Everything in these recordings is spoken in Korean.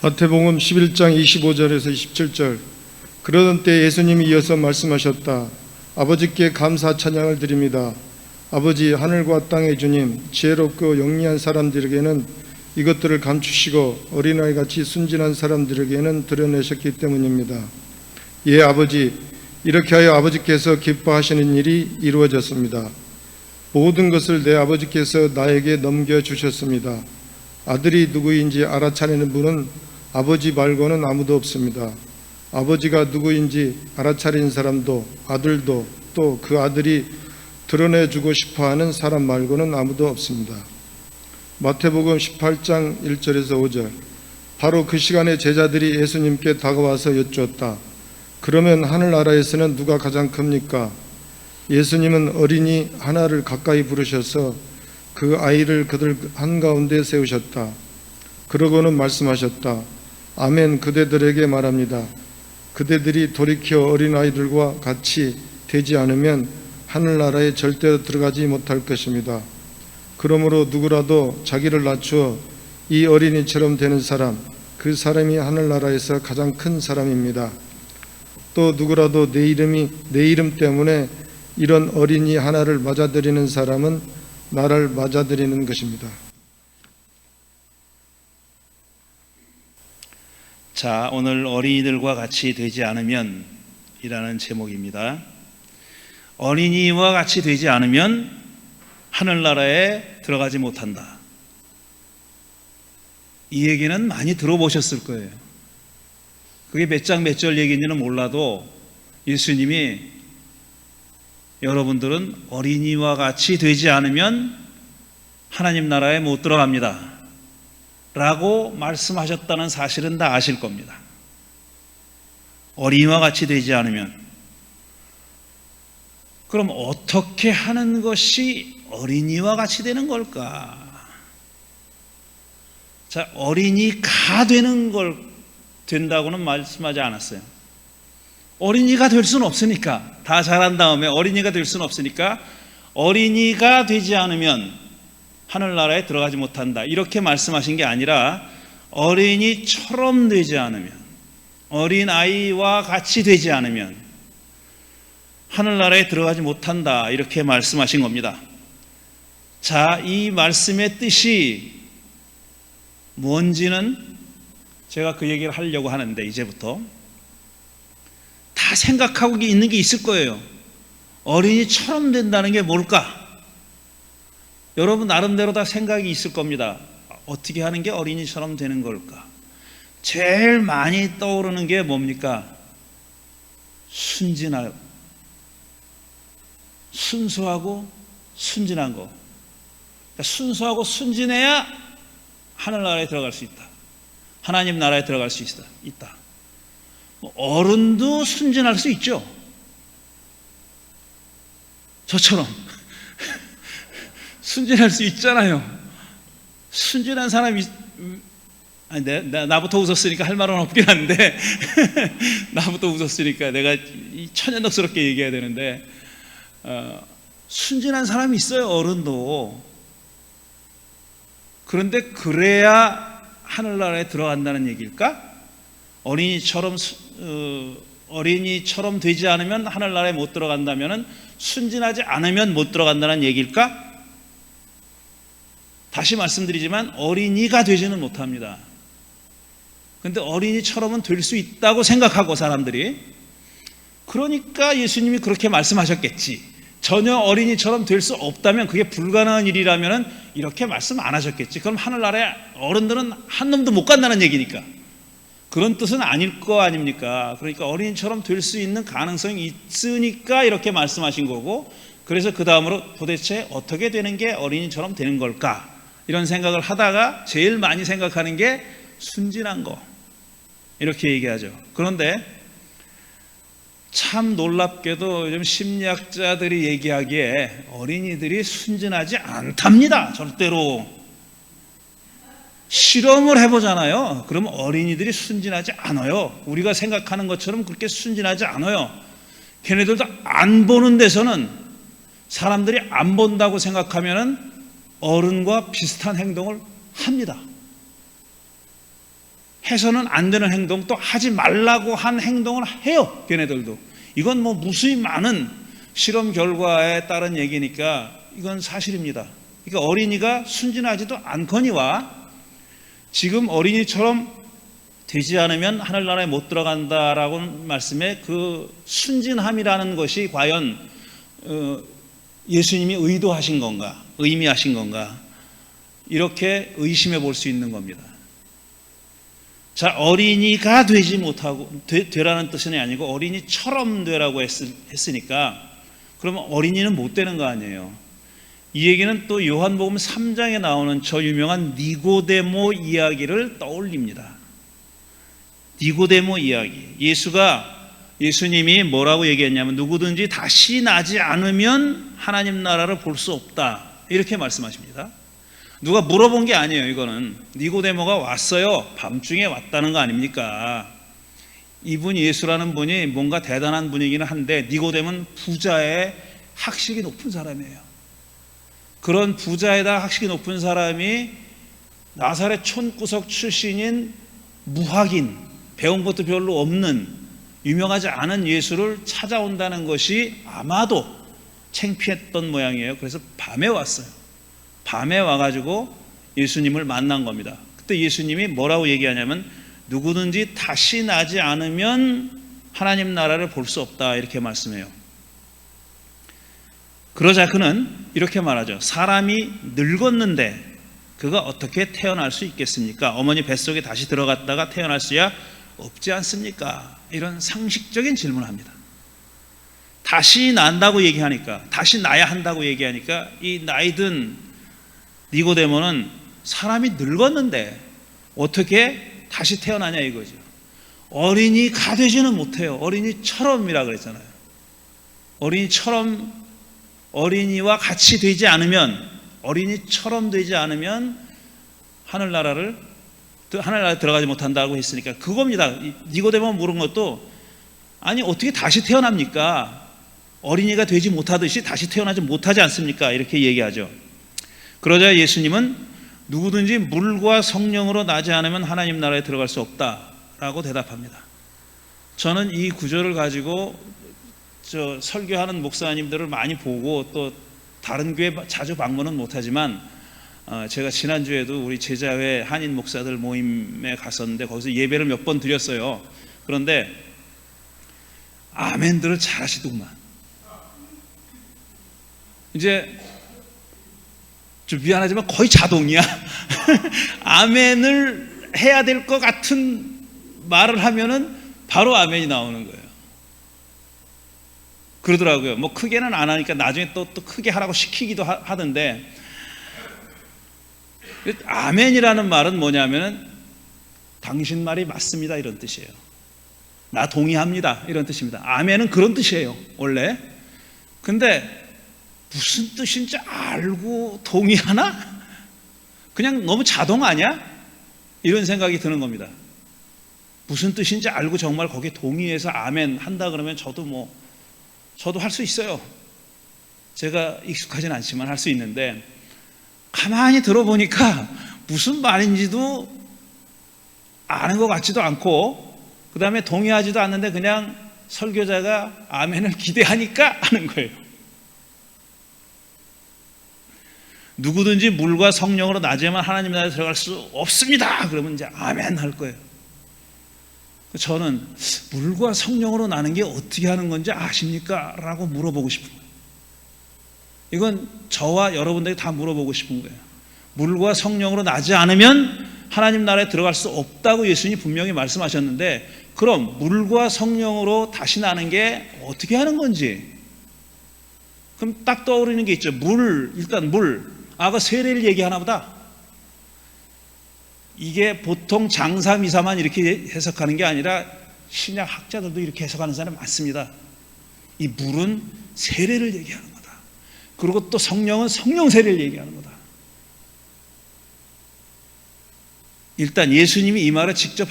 마태복음 11장 25절에서 27절. 그러던 때 예수님이 이어서 말씀하셨다. 아버지께 감사 찬양을 드립니다. 아버지, 하늘과 땅의 주님, 지혜롭고 영리한 사람들에게는 이것들을 감추시고 어린아이같이 순진한 사람들에게는 드러내셨기 때문입니다. 예, 아버지, 이렇게 하여 아버지께서 기뻐하시는 일이 이루어졌습니다. 모든 것을 내 아버지께서 나에게 넘겨주셨습니다. 아들이 누구인지 알아차리는 분은 아버지 말고는 아무도 없습니다. 아버지가 누구인지 알아차린 사람도, 아들도, 또 그 아들이 드러내주고 싶어하는 사람 말고는 아무도 없습니다. 마태복음 18장 1절에서 5절. 바로 그 시간에 제자들이 예수님께 다가와서 여쭈었다. 그러면 하늘나라에서는 누가 가장 큽니까? 예수님은 어린이 하나를 가까이 부르셔서 그 아이를 그들 한가운데 세우셨다. 그러고는 말씀하셨다. 아멘, 그대들에게 말합니다. 그대들이 돌이켜 어린아이들과 같이 되지 않으면 하늘나라에 절대로 들어가지 못할 것입니다. 그러므로 누구라도 자기를 낮추어 이 어린이처럼 되는 사람, 그 사람이 하늘나라에서 가장 큰 사람입니다. 또 누구라도 내 이름 때문에 이런 어린이 하나를 맞아들이는 사람은 나를 맞아들이는 것입니다. 자, 오늘 어린이들과 같이 되지 않으면 이라는 제목입니다. 어린이와 같이 되지 않으면 하늘나라에 들어가지 못한다. 이 얘기는 많이 들어보셨을 거예요. 그게 몇 장 몇 절 얘기인지는 몰라도 예수님이 여러분들은 어린이와 같이 되지 않으면 하나님 나라에 못 들어갑니다 라고 말씀하셨다는 사실은 다 아실 겁니다. 어린이와 같이 되지 않으면. 그럼 어떻게 하는 것이 어린이와 같이 되는 걸까? 자, 어린이가 되는 걸 된다고는 말씀하지 않았어요. 어린이가 될 수는 없으니까, 다 자란 다음에 어린이가 될 수는 없으니까 어린이가 되지 않으면 하늘나라에 들어가지 못한다 이렇게 말씀하신 게 아니라 어린이처럼 되지 않으면, 어린아이와 같이 되지 않으면 하늘나라에 들어가지 못한다 이렇게 말씀하신 겁니다. 자, 이 말씀의 뜻이 뭔지는 제가 그 얘기를 하려고 하는데, 이제부터 다 생각하고 있는 게 있을 거예요. 어린이처럼 된다는 게 뭘까? 여러분 나름대로 다 생각이 있을 겁니다. 어떻게 하는 게 어린이처럼 되는 걸까? 제일 많이 떠오르는 게 뭡니까? 순진하고 순수하고 순진한 거. 그러니까 순수하고 순진해야 하늘나라에 들어갈 수 있다. 하나님 나라에 들어갈 수 있다. 어른도 순진할 수 있죠. 저처럼 순진할 수 있잖아요. 순진한 사람이, 아니, 나부터 웃었으니까 할 말은 없긴 한데 나부터 웃었으니까 내가 천연덕스럽게 얘기해야 되는데, 순진한 사람이 있어요. 어른도. 그런데 그래야 하늘나라에 들어간다는 얘기일까? 어린이처럼 되지 않으면 하늘나라에 못 들어간다면 순진하지 않으면 못 들어간다는 얘기일까? 다시 말씀드리지만 어린이가 되지는 못합니다. 그런데 어린이처럼은 될 수 있다고 생각하고 사람들이, 그러니까 예수님이 그렇게 말씀하셨겠지. 전혀 어린이처럼 될 수 없다면, 그게 불가능한 일이라면 이렇게 말씀 안 하셨겠지. 그럼 하늘나라에 어른들은 한 놈도 못 간다는 얘기니까. 그런 뜻은 아닐 거 아닙니까? 그러니까 어린이처럼 될 수 있는 가능성이 있으니까 이렇게 말씀하신 거고, 그래서 그 다음으로 도대체 어떻게 되는 게 어린이처럼 되는 걸까? 이런 생각을 하다가 제일 많이 생각하는 게 순진한 거, 이렇게 얘기하죠. 그런데 참 놀랍게도 요즘 심리학자들이 얘기하기에 어린이들이 순진하지 않답니다. 절대로. 실험을 해보잖아요. 그러면 어린이들이 순진하지 않아요. 우리가 생각하는 것처럼 그렇게 순진하지 않아요. 걔네들도 안 보는 데서는, 사람들이 안 본다고 생각하면은 어른과 비슷한 행동을 합니다. 해서는 안 되는 행동, 또 하지 말라고 한 행동을 해요. 걔네들도. 이건 뭐 무수히 많은 실험 결과에 따른 얘기니까 이건 사실입니다. 그러니까 어린이가 순진하지도 않거니와 지금 어린이처럼 되지 않으면 하늘나라에 못 들어간다라고 말씀에 그 순진함이라는 것이 과연 예수님이 의도하신 건가, 의미하신 건가, 이렇게 의심해 볼 수 있는 겁니다. 자, 어린이가 되지 못하고 되라는 뜻은 아니고 어린이처럼 되라고 했으니까 그러면 어린이는 못 되는 거 아니에요. 이 얘기는 또 요한복음 3장에 나오는 저 유명한 니고데모 이야기를 떠올립니다. 니고데모 이야기. 예수님이 뭐라고 얘기했냐면 누구든지 다시 나지 않으면 하나님 나라를 볼 수 없다, 이렇게 말씀하십니다. 누가 물어본 게 아니에요. 이거는 니고데모가 왔어요. 밤중에 왔다는 거 아닙니까? 이분이, 예수라는 분이 뭔가 대단한 분이기는 한데 니고데모는 부자의 학식이 높은 사람이에요. 그런 부자에다 학식이 높은 사람이 나사렛 촌구석 출신인 무학인, 배운 것도 별로 없는 유명하지 않은 예수를 찾아온다는 것이 아마도 창피했던 모양이에요. 그래서 밤에 왔어요. 밤에 와가지고 예수님을 만난 겁니다. 그때 예수님이 뭐라고 얘기하냐면 누구든지 다시 나지 않으면 하나님 나라를 볼 수 없다, 이렇게 말씀해요. 그러자 그는 이렇게 말하죠. 사람이 늙었는데 그가 어떻게 태어날 수 있겠습니까? 어머니 뱃속에 다시 들어갔다가 태어날 수야 없지 않습니까? 이런 상식적인 질문을 합니다. 다시 난다고 얘기하니까, 다시 나야 한다고 얘기하니까 이 나이든 니고데모는 사람이 늙었는데 어떻게 다시 태어나냐 이거죠. 어린이가 되지는 못해요. 어린이처럼이라 그랬잖아요. 어린이처럼, 어린이와 같이 되지 않으면, 어린이처럼 되지 않으면 하늘나라에 들어가지 못한다고 했으니까 그겁니다. 니고데모 물은 것도 아니 어떻게 다시 태어납니까? 어린이가 되지 못하듯이 다시 태어나지 못하지 않습니까? 이렇게 얘기하죠. 그러자 예수님은 누구든지 물과 성령으로 나지 않으면 하나님 나라에 들어갈 수 없다라고 대답합니다. 저는 이 구절을 가지고 설교하는 목사님들을 많이 보고 또 다른 교회 자주 방문은 못하지만 제가 지난주에도 우리 제자회 한인 목사들 모임에 갔었는데 거기서 예배를 몇 번 드렸어요. 그런데 아멘들을 잘 하시더구만. 이제 좀 미안하지만 거의 자동이야. 아멘을 해야 될 것 같은 말을 하면은 바로 아멘이 나오는 거예요. 그러더라고요. 뭐 크게는 안 하니까 나중에 또 크게 하라고 시키기도 하던데, 아멘이라는 말은 뭐냐면은 당신 말이 맞습니다, 이런 뜻이에요. 나 동의합니다, 이런 뜻입니다. 아멘은 그런 뜻이에요, 원래. 근데 무슨 뜻인지 알고 동의하나? 그냥 너무 자동 아니야? 이런 생각이 드는 겁니다. 무슨 뜻인지 알고 정말 거기에 동의해서 아멘 한다 그러면 저도 할 수 있어요. 제가 익숙하진 않지만 할 수 있는데, 가만히 들어보니까 무슨 말인지도 아는 것 같지도 않고, 그 다음에 동의하지도 않는데 그냥 설교자가 아멘을 기대하니까 하는 거예요. 누구든지 물과 성령으로 나지만 하나님 나라에 들어갈 수 없습니다. 그러면 이제 아멘 할 거예요. 저는 물과 성령으로 나는 게 어떻게 하는 건지 아십니까? 라고 물어보고 싶은 거예요. 이건 저와 여러분들이 다 물어보고 싶은 거예요. 물과 성령으로 나지 않으면 하나님 나라에 들어갈 수 없다고 예수님이 분명히 말씀하셨는데, 그럼 물과 성령으로 다시 나는 게 어떻게 하는 건지, 그럼 딱 떠오르는 게 있죠. 일단 물. 그 세례를 얘기하나 보다. 이게 보통 장사미사만 이렇게 해석하는 게 아니라 신약 학자들도 이렇게 해석하는 사람이 많습니다. 이 물은 세례를 얘기하는 거다. 그리고 또 성령은 성령 세례를 얘기하는 거다. 일단 예수님이 이 말을 직접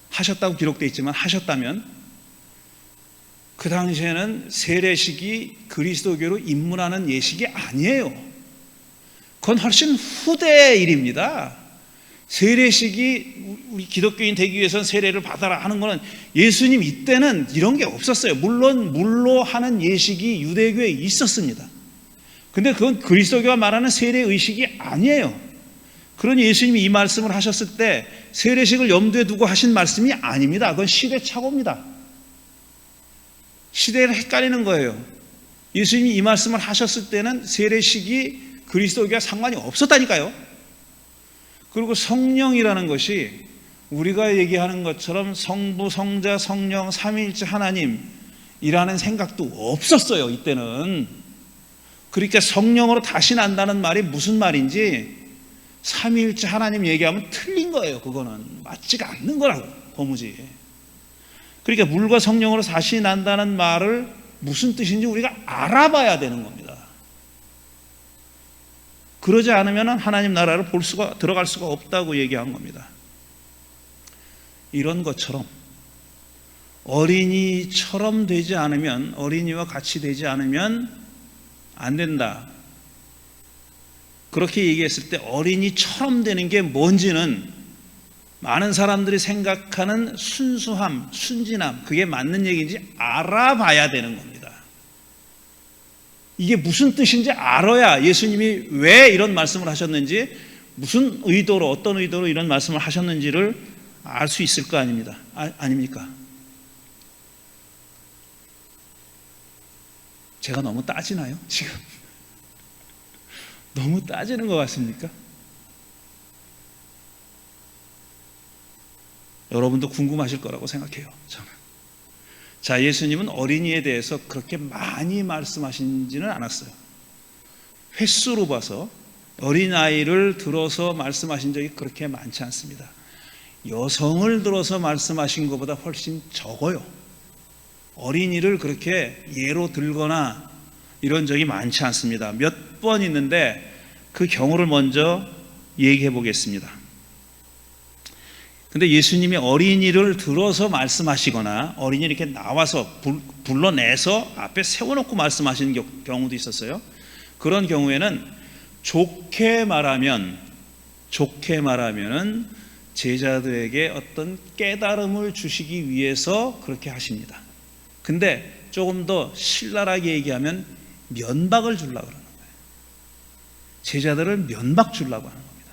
하셨다고 기록되어 있지만 하셨다면 그 당시에는 세례식이 그리스도교로 입문하는 예식이 아니에요. 그건 훨씬 후대의 일입니다. 세례식이 우리 기독교인 되기 위해서는 세례를 받아라 하는 거는 예수님 이때는 이런 게 없었어요. 물론 물로 하는 예식이 유대교에 있었습니다. 근데 그건 그리스도교가 말하는 세례 의식이 아니에요. 그러니 예수님이 이 말씀을 하셨을 때 세례식을 염두에 두고 하신 말씀이 아닙니다. 그건 시대착오입니다. 시대를 헷갈리는 거예요. 예수님이 이 말씀을 하셨을 때는 세례식이 그리스도교와 상관이 없었다니까요. 그리고 성령이라는 것이 우리가 얘기하는 것처럼 성부, 성자, 성령, 삼위일체 하나님이라는 생각도 없었어요. 이때는. 그러니까 성령으로 다시 난다는 말이 무슨 말인지 삼위일체 하나님 얘기하면 틀린 거예요. 그거는 맞지가 않는 거라고, 도무지. 그러니까 물과 성령으로 다시 난다는 말을 무슨 뜻인지 우리가 알아봐야 되는 겁니다. 그러지 않으면 하나님 나라를 들어갈 수가 없다고 얘기한 겁니다. 이런 것처럼 어린이처럼 되지 않으면, 어린이와 같이 되지 않으면 안 된다. 그렇게 얘기했을 때 어린이처럼 되는 게 뭔지는 많은 사람들이 생각하는 순수함, 순진함, 그게 맞는 얘기인지 알아봐야 되는 겁니다. 이게 무슨 뜻인지 알아야 예수님이 왜 이런 말씀을 하셨는지, 무슨 의도로, 어떤 의도로 이런 말씀을 하셨는지를 알 수 있을 거 아닙니다. 아닙니까? 제가 너무 따지나요? 지금 너무 따지는 것 같습니까? 여러분도 궁금하실 거라고 생각해요. 저는. 자, 예수님은 어린이에 대해서 그렇게 많이 말씀하시지는 않았어요. 횟수로 봐서 어린아이를 들어서 말씀하신 적이 그렇게 많지 않습니다. 여성을 들어서 말씀하신 것보다 훨씬 적어요. 어린이를 그렇게 예로 들거나 이런 적이 많지 않습니다. 몇 번 있는데 그 경우를 먼저 얘기해 보겠습니다. 근데 예수님이 어린이를 들어서 말씀하시거나 어린이 이렇게 나와서 불러내서 앞에 세워놓고 말씀하시는 경우도 있었어요. 그런 경우에는 좋게 말하면은 제자들에게 어떤 깨달음을 주시기 위해서 그렇게 하십니다. 근데 조금 더 신랄하게 얘기하면 면박을 주려고 그러는 거예요. 제자들을 면박 주려고 하는 겁니다.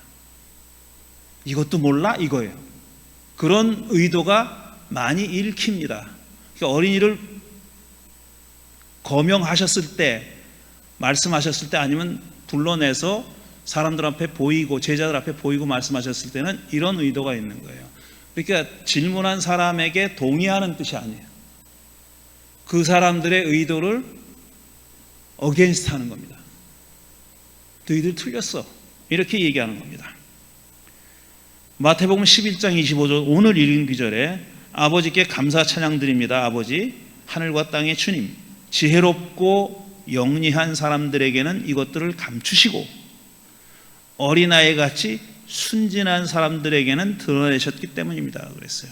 이것도 몰라? 이거예요. 그런 의도가 많이 읽힙니다. 그러니까 어린이를 거명하셨을 때, 말씀하셨을 때, 아니면 불러내서 사람들 앞에 보이고 제자들 앞에 보이고 말씀하셨을 때는 이런 의도가 있는 거예요. 그러니까 질문한 사람에게 동의하는 뜻이 아니에요. 그 사람들의 의도를 어게인스트 하는 겁니다. 너희들 틀렸어, 이렇게 얘기하는 겁니다. 마태복음 11장 25절, 오늘 읽은 구절에 아버지께 감사 찬양 드립니다. 아버지, 하늘과 땅의 주님, 지혜롭고 영리한 사람들에게는 이것들을 감추시고 어린아이 같이 순진한 사람들에게는 드러내셨기 때문입니다. 그랬어요.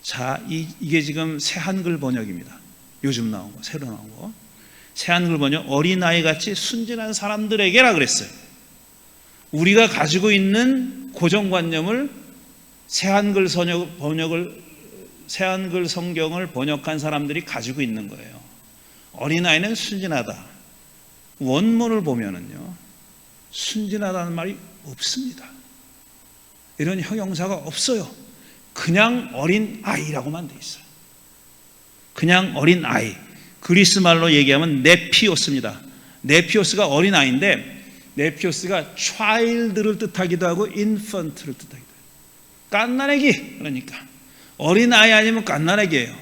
자, 이게 지금 새 한글 번역입니다. 요즘 나온 거, 새로 나온 거. 새 한글 번역, 어린아이 같이 순진한 사람들에게라 그랬어요. 우리가 가지고 있는 고정관념을 새 한글 성경을 번역한 사람들이 가지고 있는 거예요. 어린아이는 순진하다. 원문을 보면은요, 순진하다는 말이 없습니다. 이런 형용사가 없어요. 그냥 어린 아이라고만 돼 있어요. 그냥 어린 아이. 그리스 말로 얘기하면 네피오스입니다. 네피오스가 어린 아이인데, 네피오스가 child를 뜻하기도 하고 infant를 뜻하기도 해요. 갓난아기. 그러니까 어린 아이 아니면 갓난아기예요.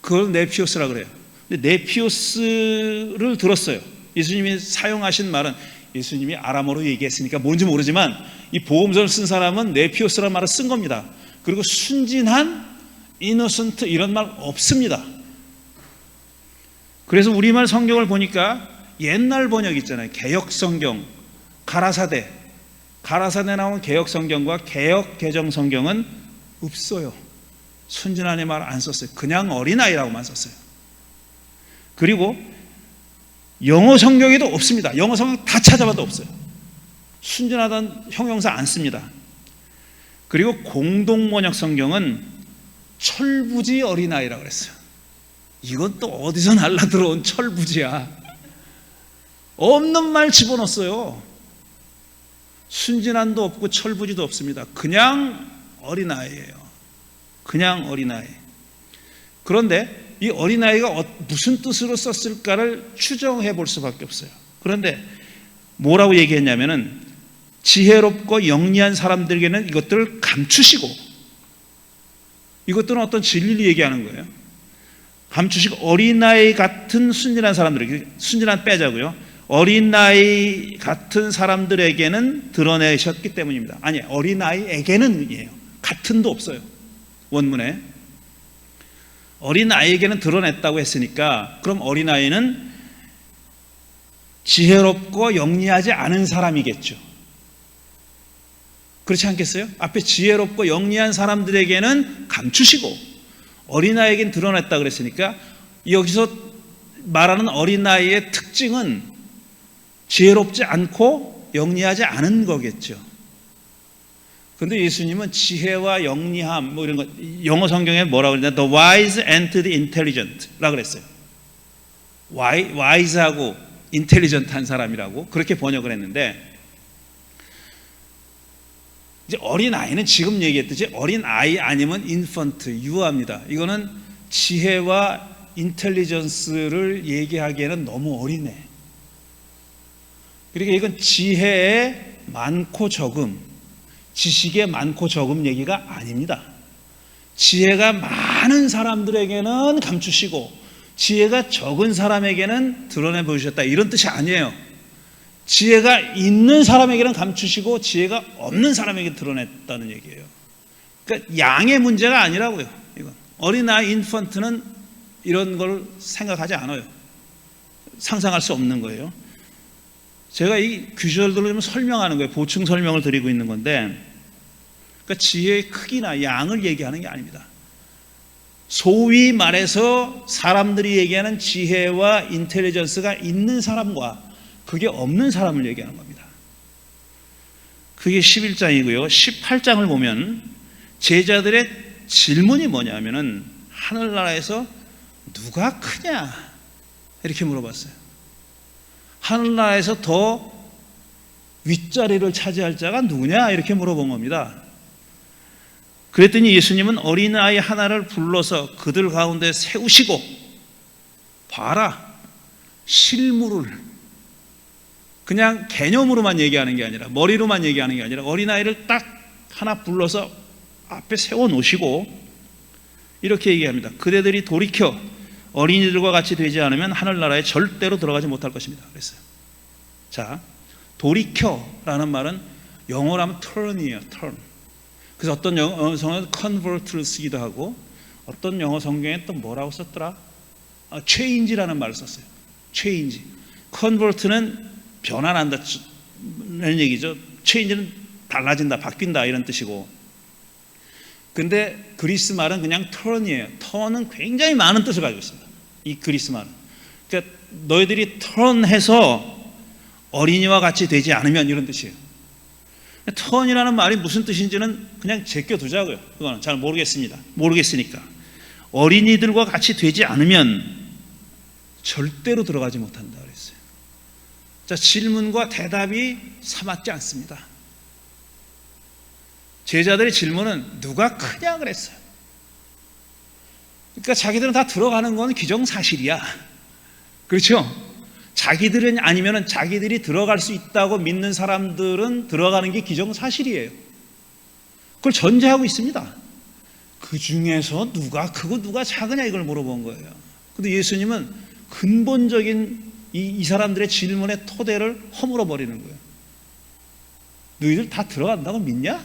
그걸 네피오스라고 그래요. 근데 네피오스를 들었어요. 예수님이 사용하신 말은, 예수님이 아람어로 얘기했으니까 뭔지 모르지만 이 복음서를 쓴 사람은 네피오스라는 말을 쓴 겁니다. 그리고 순진한, 이노센트 이런 말 없습니다. 그래서 우리말 성경을 보니까 옛날 번역 있잖아요. 개역 성경, 가라사대 나온 개역 성경과 개역 개정 성경은 없어요. 순진한의 말 안 썼어요. 그냥 어린아이라고만 썼어요. 그리고 영어 성경에도 없습니다. 영어 성경 다 찾아봐도 없어요. 순진하다는 형용사 안 씁니다. 그리고 공동번역 성경은 철부지 어린아이라고 그랬어요. 이건 또 어디서 날라들어온 철부지야. 없는 말 집어넣었어요. 순진함도 없고 철부지도 없습니다. 그냥 어린아이예요. 그냥 어린아이. 그런데 이 어린아이가 무슨 뜻으로 썼을까를 추정해 볼 수밖에 없어요. 그런데 뭐라고 얘기했냐면은 지혜롭고 영리한 사람들에게는 이것들을 감추시고, 이것들은 어떤 진리를 얘기하는 거예요. 감추시고 어린아이 같은 순진한 사람들에게, 순진한 빼자고요, 어린아이 같은 사람들에게는 드러내셨기 때문입니다. 아니, 어린아이에게는이에요. 같은도 없어요. 원문에 어린아이에게는 드러냈다고 했으니까 그럼 어린아이는 지혜롭고 영리하지 않은 사람이겠죠. 그렇지 않겠어요? 앞에 지혜롭고 영리한 사람들에게는 감추시고 어린아이에게는 드러냈다 그랬으니까 여기서 말하는 어린아이의 특징은 지혜롭지 않고 영리하지 않은 거겠죠. 그런데 예수님은 지혜와 영리함 뭐 이런 거, 영어 성경에 뭐라고 그러냐, the wise and the intelligent 라고 그랬어요. wise하고 intelligent한 사람이라고 그렇게 번역을 했는데, 이제 어린아이는 지금 얘기했듯이 어린아이 아니면 infant, 유아입니다. 이거는 지혜와 인텔리전스를 얘기하기에는 너무 어리네. 그러니까 이건 지혜의 많고 적음, 지식의 많고 적음 얘기가 아닙니다. 지혜가 많은 사람들에게는 감추시고 지혜가 적은 사람에게는 드러내 보이셨다, 이런 뜻이 아니에요. 지혜가 있는 사람에게는 감추시고 지혜가 없는 사람에게 드러냈다는 얘기예요. 그러니까 양의 문제가 아니라고요. 이건 어린아이 인펀트는 이런 걸 생각하지 않아요. 상상할 수 없는 거예요. 제가 이 규절들을 좀 설명하는 거예요. 보충 설명을 드리고 있는 건데, 그러니까 지혜의 크기나 양을 얘기하는 게 아닙니다. 소위 말해서 사람들이 얘기하는 지혜와 인텔리전스가 있는 사람과 그게 없는 사람을 얘기하는 겁니다. 그게 11장이고요. 18장을 보면 제자들의 질문이 뭐냐면은 하늘나라에서 누가 크냐 이렇게 물어봤어요. 하늘나라에서 더 윗자리를 차지할 자가 누구냐 이렇게 물어본 겁니다. 그랬더니 예수님은 어린아이 하나를 불러서 그들 가운데 세우시고, 봐라, 실물을 그냥 개념으로만 얘기하는 게 아니라, 머리로만 얘기하는 게 아니라 어린아이를 딱 하나 불러서 앞에 세워놓으시고 이렇게 얘기합니다. 그대들이 돌이켜 어린이들과 같이 되지 않으면 하늘나라에 절대로 들어가지 못할 것입니다. 그랬어요. 자, 돌이켜라는 말은 영어로 하면 turn이에요. turn. 그래서 어떤 영어 성경은 convert를 쓰기도 하고, 어떤 영어 성경에 또 뭐라고 썼더라? change라는 말을 썼어요. change. convert는 변화한다는 얘기죠. change는 달라진다, 바뀐다 이런 뜻이고. 근데 그리스 말은 그냥 turn이에요. turn은 굉장히 많은 뜻을 가지고 있습니다. 이 그리스 말은. 그러니까 너희들이 turn해서 어린이와 같이 되지 않으면, 이런 뜻이에요. turn이라는 말이 무슨 뜻인지는 그냥 제껴두자고요. 그거는 잘 모르겠으니까. 어린이들과 같이 되지 않으면 절대로 들어가지 못한다 그랬어요. 자, 질문과 대답이 사맞지 않습니다. 제자들의 질문은 누가 크냐 그랬어요. 그러니까 자기들은 다 들어가는 건 기정사실이야. 그렇죠? 자기들은 아니면은 자기들이 들어갈 수 있다고 믿는 사람들은 들어가는 게 기정사실이에요. 그걸 전제하고 있습니다. 그 중에서 누가 크고 누가 작으냐 이걸 물어본 거예요. 근데 예수님은 근본적인 이 사람들의 질문의 토대를 허물어 버리는 거예요. 너희들 다 들어간다고 믿냐?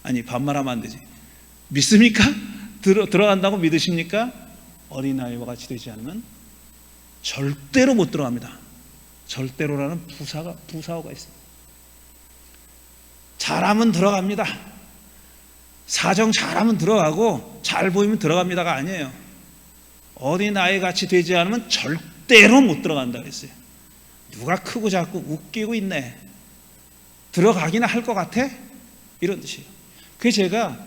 아니, 반말하면 안 되지. 믿습니까? 들어간다고 믿으십니까? 어린아이와 같이 되지 않으면 절대로 못 들어갑니다. 절대로라는 부사어가 있습니다. 잘하면 들어갑니다. 사정 잘하면 들어가고 잘 보이면 들어갑니다가 아니에요. 어린아이 같이 되지 않으면 절대로 못 들어간다 그랬어요. 누가 크고 작고 웃기고 있네. 들어가기나 할 것 같아? 이런 뜻이에요. 그래서 제가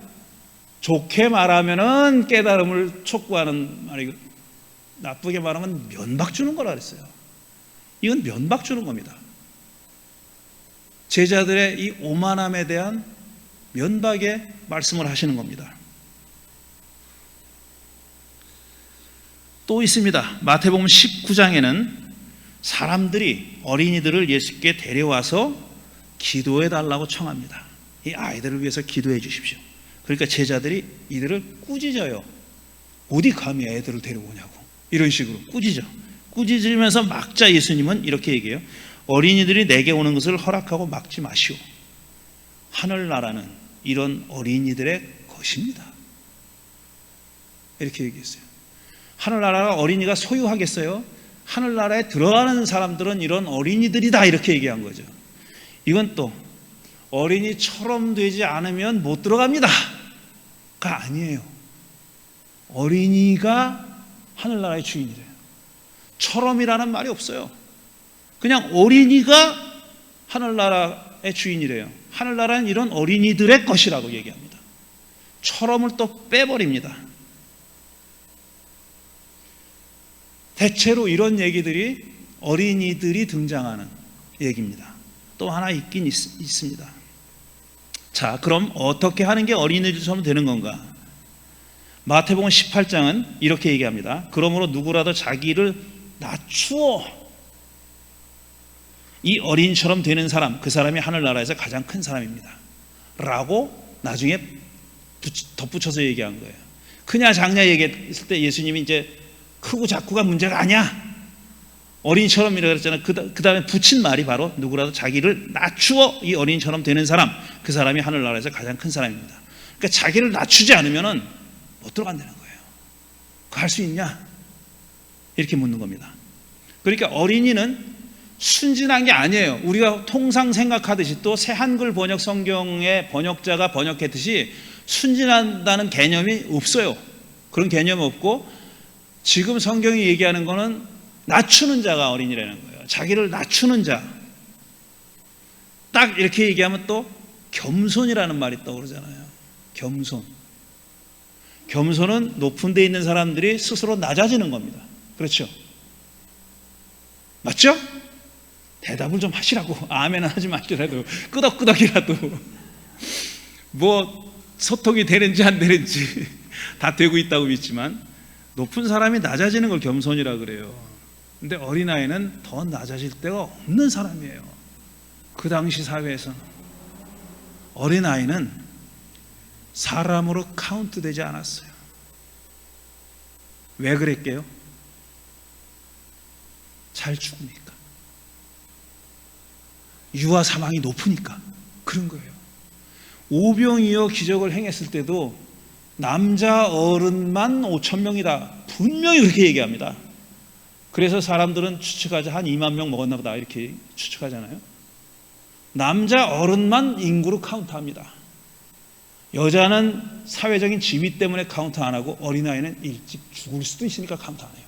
좋게 말하면은 깨달음을 촉구하는 말이고, 나쁘게 말하면 면박 주는 거라 그랬어요. 이건 면박 주는 겁니다. 제자들의 이 오만함에 대한 면박의 말씀을 하시는 겁니다. 또 있습니다. 마태복음 19장에는 사람들이 어린이들을 예수께 데려와서 기도해 달라고 청합니다. 이 아이들을 위해서 기도해 주십시오. 그러니까 제자들이 이들을 꾸짖어요. 어디 감히 애들을 데려오냐고. 이런 식으로 꾸짖어. 꾸짖으면서 막자 예수님은 이렇게 얘기해요. 어린이들이 내게 오는 것을 허락하고 막지 마시오. 하늘나라는 이런 어린이들의 것입니다. 이렇게 얘기했어요. 하늘나라가 어린이가 소유하겠어요? 하늘나라에 들어가는 사람들은 이런 어린이들이다, 이렇게 얘기한 거죠. 이건 또 어린이처럼 되지 않으면 못 들어갑니다 가 아니에요. 어린이가 하늘나라의 주인이래요. 처럼이라는 말이 없어요. 그냥 어린이가 하늘나라의 주인이래요. 하늘나라는 이런 어린이들의 것이라고 얘기합니다. 처럼을 또 빼버립니다. 대체로 이런 얘기들이 어린이들이 등장하는 얘기입니다. 또 하나 있긴 있습니다. 자, 그럼 어떻게 하는 게 어린이들처럼 되는 건가? 마태복음 18장은 이렇게 얘기합니다. 그러므로 누구라도 자기를 낮추어 이 어린이처럼 되는 사람, 그 사람이 하늘나라에서 가장 큰 사람입니다 라고 나중에 덧붙여서 얘기한 거예요. 크냐 작냐 얘기했을 때 예수님이 이제 크고 작고가 문제가 아니야, 어린이처럼이라고 그랬잖아요. 그 다음에 붙인 말이 바로 누구라도 자기를 낮추어 이 어린이처럼 되는 사람, 그 사람이 하늘나라에서 가장 큰 사람입니다. 그러니까 자기를 낮추지 않으면 못 들어간다는 거예요. 그거 할 수 있냐? 이렇게 묻는 겁니다. 그러니까 어린이는 순진한 게 아니에요. 우리가 통상 생각하듯이, 또 새한글 번역 성경의 번역자가 번역했듯이 순진하다는 개념이 없어요. 그런 개념이 없고, 지금 성경이 얘기하는 거는 낮추는 자가 어린이라는 거예요. 자기를 낮추는 자. 딱 이렇게 얘기하면 또 겸손이라는 말이 떠오르잖아요. 겸손. 겸손은 높은 데 있는 사람들이 스스로 낮아지는 겁니다. 그렇죠? 맞죠? 대답을 좀 하시라고. 아멘은 하지 마시라도, 끄덕끄덕이라도. 뭐 소통이 되는지 안 되는지 다 되고 있다고 믿지만, 높은 사람이 낮아지는 걸 겸손이라 그래요. 근데 어린아이는 더 낮아질 데가 없는 사람이에요. 그 당시 사회에서는 어린아이는 사람으로 카운트되지 않았어요. 왜 그랬게요? 잘 죽으니까, 유아 사망이 높으니까 그런 거예요. 오병이어 기적을 행했을 때도 남자 어른만 5,000명이다 분명히 그렇게 얘기합니다. 그래서 사람들은 추측하자 한 2만 명 먹었나 보다 이렇게 추측하잖아요. 남자 어른만 인구로 카운트합니다. 여자는 사회적인 지위 때문에 카운트 안 하고, 어린아이는 일찍 죽을 수도 있으니까 카운트 안 해요.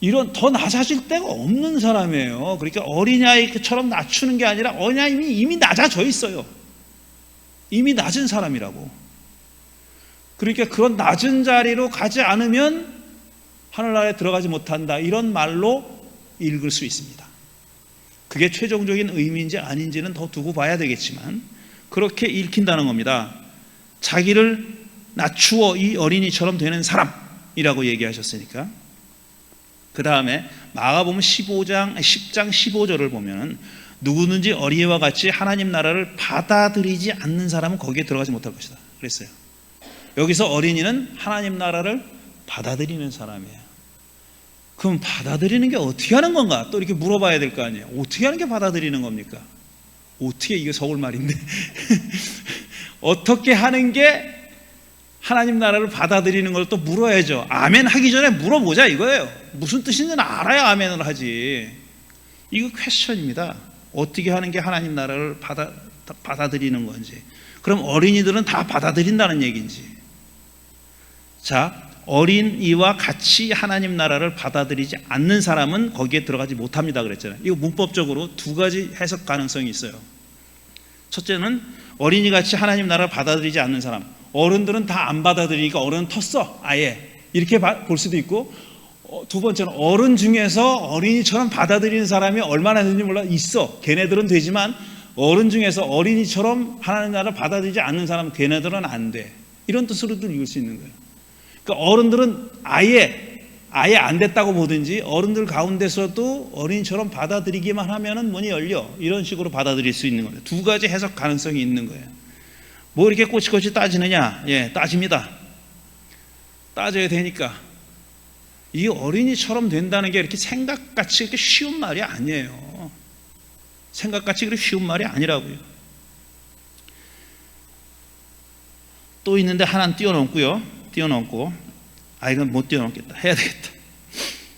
이런 더 낮아질 데가 없는 사람이에요. 그러니까 어린아이처럼 낮추는 게 아니라 어린아이는 이미 낮아져 있어요. 이미 낮은 사람이라고. 그러니까 그런 낮은 자리로 가지 않으면 하늘나라에 들어가지 못한다, 이런 말로 읽을 수 있습니다. 그게 최종적인 의미인지 아닌지는 더 두고 봐야 되겠지만 그렇게 읽힌다는 겁니다. 자기를 낮추어 이 어린이처럼 되는 사람이라고 얘기하셨으니까. 그 다음에 마가복음 10장 15절을 보면 누구든지 어린이와 같이 하나님 나라를 받아들이지 않는 사람은 거기에 들어가지 못할 것이다 그랬어요. 여기서 어린이는 하나님 나라를 받아들이는 사람이에요. 그럼 받아들이는 게 어떻게 하는 건가? 또 이렇게 물어봐야 될 거 아니에요. 어떻게 하는 게 받아들이는 겁니까? 어떻게, 이게 서울말인데 어떻게 하는 게 하나님 나라를 받아들이는 걸 또 물어야죠. 아멘 하기 전에 물어보자 이거예요. 무슨 뜻인지는 알아야 아멘을 하지. 이거 퀘스천입니다. 어떻게 하는 게 하나님 나라를 받아들이는 건지. 그럼 어린이들은 다 받아들인다는 얘기인지. 자, 어린이와 같이 하나님 나라를 받아들이지 않는 사람은 거기에 들어가지 못합니다 그랬잖아요. 이거 문법적으로 두 가지 해석 가능성이 있어요. 첫째는 어린이같이 하나님 나라를 받아들이지 않는 사람, 어른들은 다 안 받아들이니까 어른은 텄어 아예, 이렇게 볼 수도 있고, 두 번째는 어른 중에서 어린이처럼 받아들이는 사람이 얼마나 되는지 몰라, 있어. 걔네들은 되지만 어른 중에서 어린이처럼 하나님 나라를 받아들이지 않는 사람은 걔네들은 안 돼. 이런 뜻으로도 읽을 수 있는 거예요. 그러니까 어른들은 아예 안 됐다고 보든지, 어른들 가운데서도 어린이처럼 받아들이기만 하면은 문이 열려, 이런 식으로 받아들일 수 있는 거예요. 두 가지 해석 가능성이 있는 거예요. 뭐 이렇게 꼬치꼬치 따지느냐? 예, 따집니다. 따져야 되니까. 이 어린이처럼 된다는 게 이렇게 생각같이 이렇게 쉬운 말이 아니에요. 생각같이 그렇게 쉬운 말이 아니라고요. 또 있는데 하나는 뛰어넘고요. 이건 못 뛰어넘겠다. 해야 되겠다.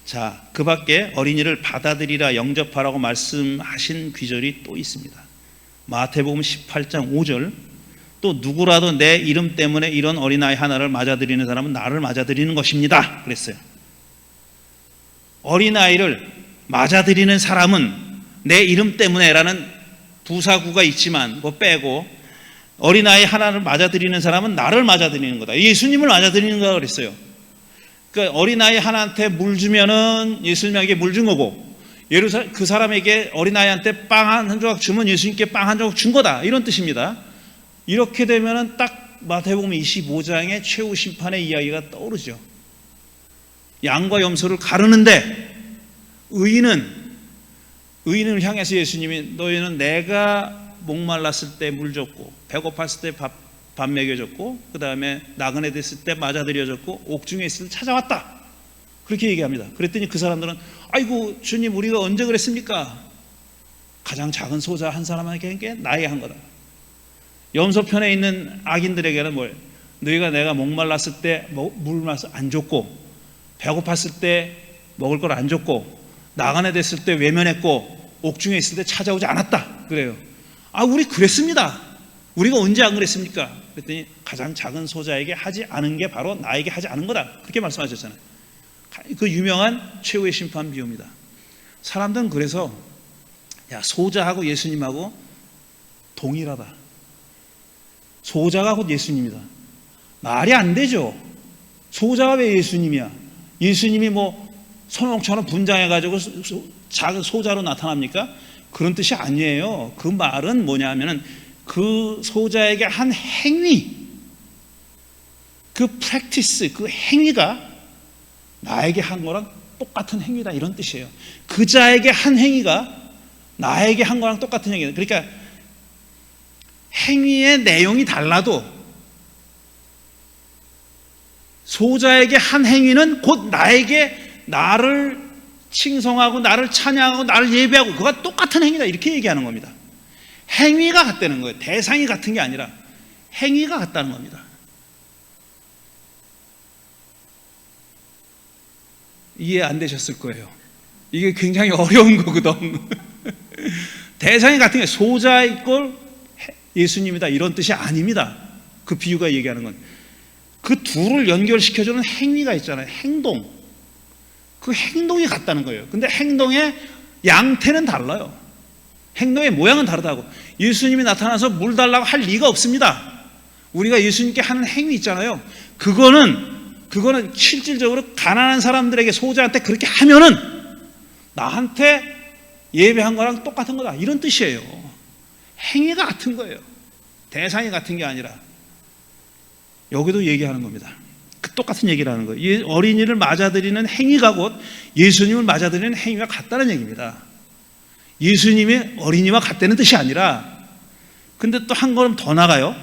자, 그 밖에 어린이를 받아들이라, 영접하라고 말씀하신 귀절이 또 있습니다. 마태복음 18장 5절, 또 누구라도 내 이름 때문에 이런 어린아이 하나를 맞아들이는 사람은 나를 맞아들이는 것입니다 그랬어요. 어린아이를 맞아들이는 사람은 내 이름 때문에라는 부사구가 있지만 그거 빼고, 어린아이 하나를 맞아들이는 사람은 나를 맞아들이는 거다, 예수님을 맞아들이는 거다 그랬어요. 그러니까 어린아이 하나한테 물 주면은 예수님에게 물 준 거고, 그 사람에게 어린아이한테 빵 한 조각 주면 예수님께 빵 한 조각 준 거다, 이런 뜻입니다. 이렇게 되면은 딱 마태복음 25장의 최후 심판의 이야기가 떠오르죠. 양과 염소를 가르는데 의인을 향해서 예수님이, 너희는 내가 목말랐을 때 물 줬고, 배고팠을 때 밥 먹여줬고, 그 다음에 나그네 됐을 때 맞아들여줬고, 옥중에 있을 때 찾아왔다, 그렇게 얘기합니다. 그랬더니 그 사람들은, 아이고 주님, 우리가 언제 그랬습니까? 가장 작은 소자 한 사람에게 나에게 한 거다. 염소편에 있는 악인들에게는 뭘, 너희가 내가 목말랐을 때 물 마서 안 줬고, 배고팠을 때 먹을 걸 안 줬고, 나그네 됐을 때 외면했고, 옥중에 있을 때 찾아오지 않았다 그래요. 우리 그랬습니다. 우리가 언제 안 그랬습니까? 그랬더니 가장 작은 소자에게 하지 않은 게 바로 나에게 하지 않은 거다, 그렇게 말씀하셨잖아요. 그 유명한 최후의 심판 비유입니다. 사람들은 그래서 소자하고 예수님하고 동일하다, 소자가 곧 예수님이다, 말이 안 되죠. 소자가 왜 예수님이야? 예수님이 뭐 손목처럼 분장해가지고 작은 소자로 나타납니까? 그런 뜻이 아니에요. 그 말은 뭐냐면은 그 소자에게 한 행위, 그 프랙티스, 그 행위가 나에게 한 거랑 똑같은 행위다, 이런 뜻이에요. 그 자에게 한 행위가 나에게 한 거랑 똑같은 행위다. 그러니까 행위의 내용이 달라도 소자에게 한 행위는 곧 나에게 나를 칭송하고 나를 찬양하고 나를 예배하고 그가 똑같은 행위다, 이렇게 얘기하는 겁니다. 행위가 같다는 거예요. 대상이 같은 게 아니라 행위가 같다는 겁니다. 이해 안 되셨을 거예요. 이게 굉장히 어려운 거거든. 대상이 같은 게 소자 이꼴 예수님이다, 이런 뜻이 아닙니다. 그 비유가 얘기하는 건 그 둘을 연결시켜주는 행위가 있잖아요. 행동. 그 행동이 같다는 거예요. 근데 행동의 양태는 달라요. 행동의 모양은 다르다고. 예수님이 나타나서 물 달라고 할 리가 없습니다. 우리가 예수님께 하는 행위 있잖아요. 그거는 실질적으로 가난한 사람들에게, 소자한테 그렇게 하면은 나한테 예배한 거랑 똑같은 거다, 이런 뜻이에요. 행위가 같은 거예요. 대상이 같은 게 아니라. 여기도 얘기하는 겁니다. 똑같은 얘기를 하는 거예요. 어린이를 맞아들이는 행위가 곧 예수님을 맞아들이는 행위가 같다는 얘기입니다. 예수님이 어린이와 같다는 뜻이 아니라, 근데 또 한 걸음 더 나가요.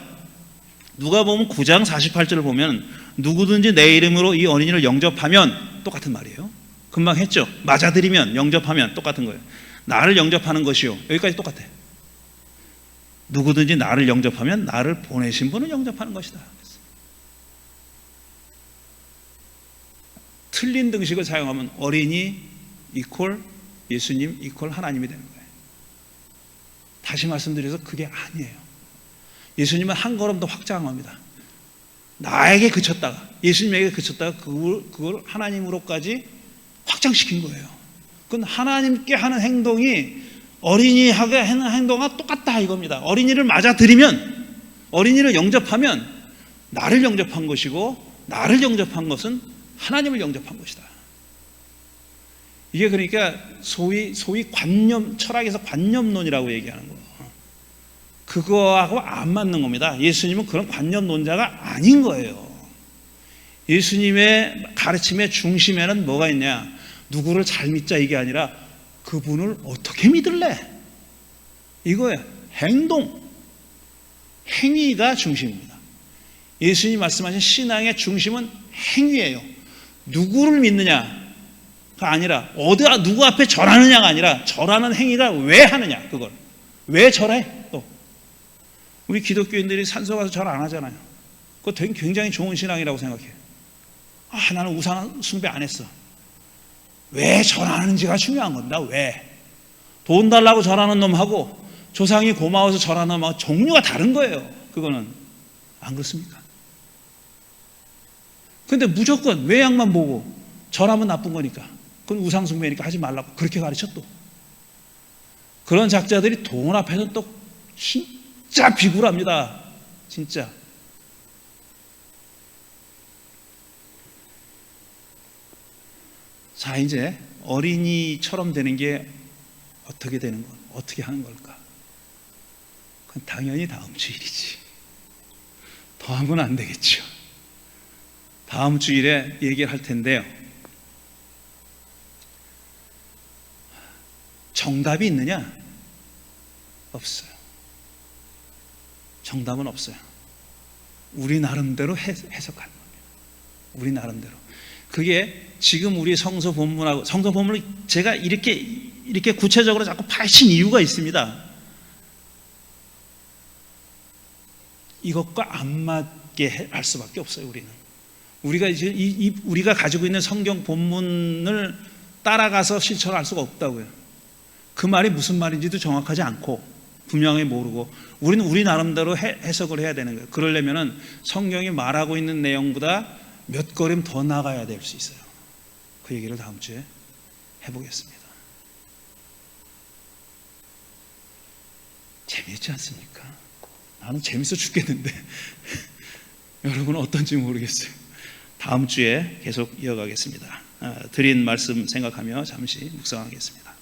누가복음 9장 48절을 보면 누구든지 내 이름으로 이 어린이를 영접하면, 똑같은 말이에요. 금방 했죠. 맞아들이면, 영접하면 똑같은 거예요. 나를 영접하는 것이요, 여기까지 똑같아. 누구든지 나를 영접하면 나를 보내신 분을 영접하는 것이다. 틀린 등식을 사용하면 어린이 이퀄 예수님 이퀄 하나님이 되는 거예요. 다시 말씀드려서 그게 아니에요. 예수님은 한 걸음 더 확장한 겁니다. 나에게 그쳤다가, 예수님에게 그쳤다가 그걸 하나님으로까지 확장시킨 거예요. 그건 하나님께 하는 행동이 어린이하게 하는 행동과 똑같다 이겁니다. 어린이를 맞아들이면, 어린이를 영접하면 나를 영접한 것이고, 나를 영접한 것은 하나님을 영접한 것이다. 이게 그러니까 소위 관념, 철학에서 관념론이라고 얘기하는 거예요. 그거하고 안 맞는 겁니다. 예수님은 그런 관념론자가 아닌 거예요. 예수님의 가르침의 중심에는 뭐가 있냐? 누구를 잘 믿자 이게 아니라 그분을 어떻게 믿을래? 이거예요. 행동, 행위가 중심입니다. 예수님이 말씀하신 신앙의 중심은 행위예요. 누구를 믿느냐가 아니라 누구 앞에 절하느냐가 아니라 절하는 행위가 왜 하느냐, 그걸 왜 절해? 또 우리 기독교인들이 산소 가서 절 안 하잖아요. 그거 굉장히 좋은 신앙이라고 생각해요. 나는 우상 숭배 안 했어. 왜 절하는지가 중요한 겁니다. 왜? 돈 달라고 절하는 놈하고 조상이 고마워서 절하는 놈하고 종류가 다른 거예요. 그거는 안 그렇습니까? 근데 무조건 외양만 보고 절하면 나쁜 거니까, 그건 우상 숭배니까 하지 말라고 그렇게 가르쳐. 또 그런 작자들이 돈 앞에서는 또 진짜 비굴합니다. 진짜. 자, 이제 어린이처럼 되는 게 어떻게 되는 건, 어떻게 하는 걸까? 그건 당연히 다음 주 일이지. 더 하면 안 되겠죠. 다음 주일에 얘기를 할 텐데요. 정답이 있느냐? 없어요. 정답은 없어요. 우리 나름대로 해석하는 겁니다. 우리 나름대로. 그게 지금 우리 성서 본문을 제가 이렇게 구체적으로 자꾸 파헤친 이유가 있습니다. 이것과 안 맞게 할 수밖에 없어요. 우리가 이제 우리가 가지고 있는 성경 본문을 따라가서 실천할 수가 없다고요. 그 말이 무슨 말인지도 정확하지 않고 분명히 모르고 우리는 우리 나름대로 해석을 해야 되는 거예요. 그러려면은 성경이 말하고 있는 내용보다 몇 걸음 더 나가야 될 수 있어요. 그 얘기를 다음 주에 해보겠습니다. 재미있지 않습니까? 나는 재밌어 죽겠는데 여러분은 어떤지 모르겠어요. 다음 주에 계속 이어가겠습니다. 드린 말씀 생각하며 잠시 묵상하겠습니다.